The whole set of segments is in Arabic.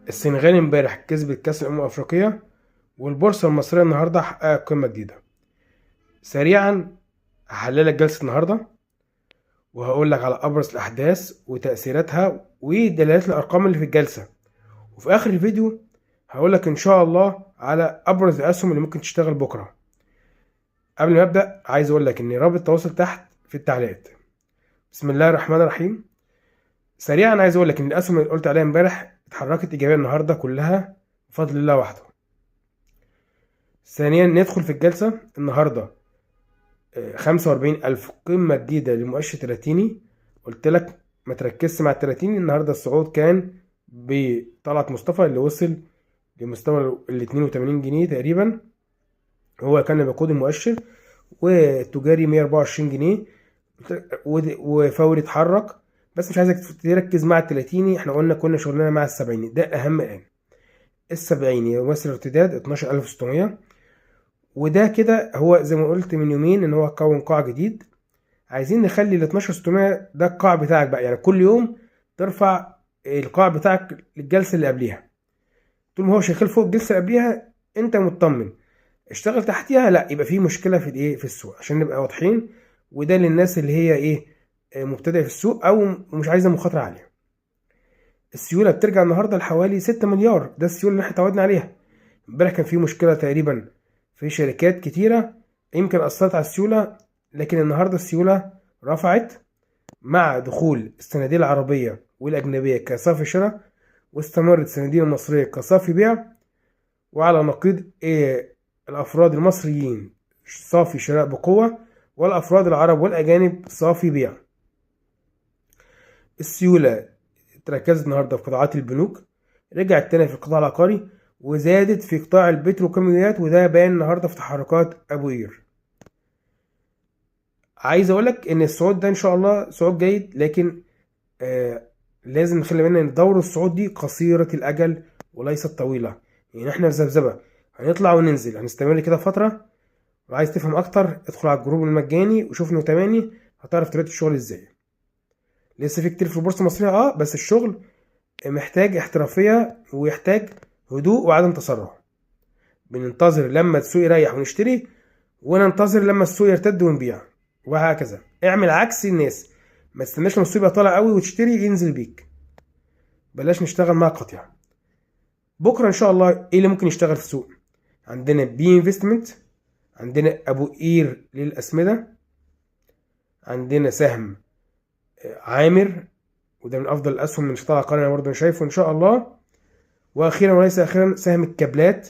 السنغال امبارح كسبت كأس الأمم الأفريقية، والبورصة المصرية النهاردة حققت قمة جديدة. سريعا هحللك جلسة النهاردة، وهقول لك على أبرز الأحداث وتأثيراتها ودلالات الأرقام اللي في الجلسة. وفي آخر الفيديو هقول لك إن شاء الله على أبرز الأسهم اللي ممكن تشتغل بكرة. قبل ما أبدأ عايز أقول لك إن رابط التواصل تحت في التعليقات. بسم الله الرحمن الرحيم. سريعا عايز أقول لك إن الأسهم اللي قلت عليها امبارح اتحركت إيجابية النهاردة كلها بفضل الله وحده. ثانيا ندخل في الجلسة النهاردة 45,000 قمة جديدة لمؤشر 30. قلت لك ما تركزش مع ال30. النهاردة الصعود كان بطلعت مصطفى اللي وصل لمستوى ال 82 جنيه تقريبا، هو كان بيقود المؤشر، والتجاري 124 جنيه، وفوري اتحرك. بس مش عايزك تركز مع ال30، احنا كنا شغلنا مع ال70، ده اهم الان. ال70 يمثل ارتداد 12600، وده كده هو زي ما قلت من يومين ان هو كون قاع جديد. عايزين نخلي ال 12600 ده القاع بتاعك بقى، يعني كل يوم ترفع القاع بتاعك للجلسه اللي قبليها. طول ما هو شغال فوق الجلسه اللي قبليها انت مطمن. اشتغل تحتيها لا يبقى في مشكله في الايه في السوق، عشان نبقى واضحين. وده للناس اللي هي مبتدئه في السوق او مش عايزه مخاطره عاليه. السيوله بترجع النهارده لحوالي 6 مليار، ده السيوله اللي احنا اتعودنا عليها. امبارح كان في مشكله تقريبا في شركات كتيره يمكن اثرت على السيوله، لكن النهارده السيوله رفعت مع دخول الصناديق العربيه والاجنبيه كصافي شراء، واستمرت الصناديق المصريه كصافي بيع، وعلى نقيض الافراد المصريين صافي شراء بقوه، والافراد العرب والاجانب صافي بيع. السيوله تركزت النهارده في قطاعات البنوك، رجعت تاني في القطاع العقاري، وزادت في قطاع البتروكيماويات، وده باين النهارده في تحركات ابو قير. عايز اقولك ان الصعود ده ان شاء الله صعود جيد، لكن لازم نخلي بالنا ان دورة الصعود دي قصيرة الاجل وليست طويلة. يعني احنا في ذبذبة هنطلع وننزل، هنستمر كده فترة. وعايز تفهم اكتر ادخل على الجروب المجاني وشوف نوتاماني، هتعرف طريقة الشغل ازاي. لسه في كتير في البورصة المصرية بس الشغل محتاج احترافية ويحتاج هدوء وعدم تسرع. بننتظر لما السوق يريح ونشتري، وننتظر لما السوق يرتد ونبيع، وهكذا. اعمل عكس الناس، ما تستناش لما السوق يبقى طالع قوي وتشتري ينزل بيك. بلاش نشتغل مع قطيع. بكره ان شاء الله ايه اللي ممكن يشتغل في السوق؟ عندنا بي انفستمنت، عندنا ابو قير للاسمده، عندنا سهم عامر، وده من افضل الاسهم من قطاع العقاري انا برضه شايفه ان شاء الله. واخيرا وليس اخيرا سهم الكابلات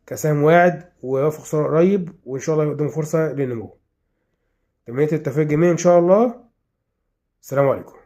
كسهم واعد ويوافق خساره قريب، وان شاء الله قدامه فرصه للنمو. تمنيت التوفيق جميعا ان شاء الله. السلام عليكم.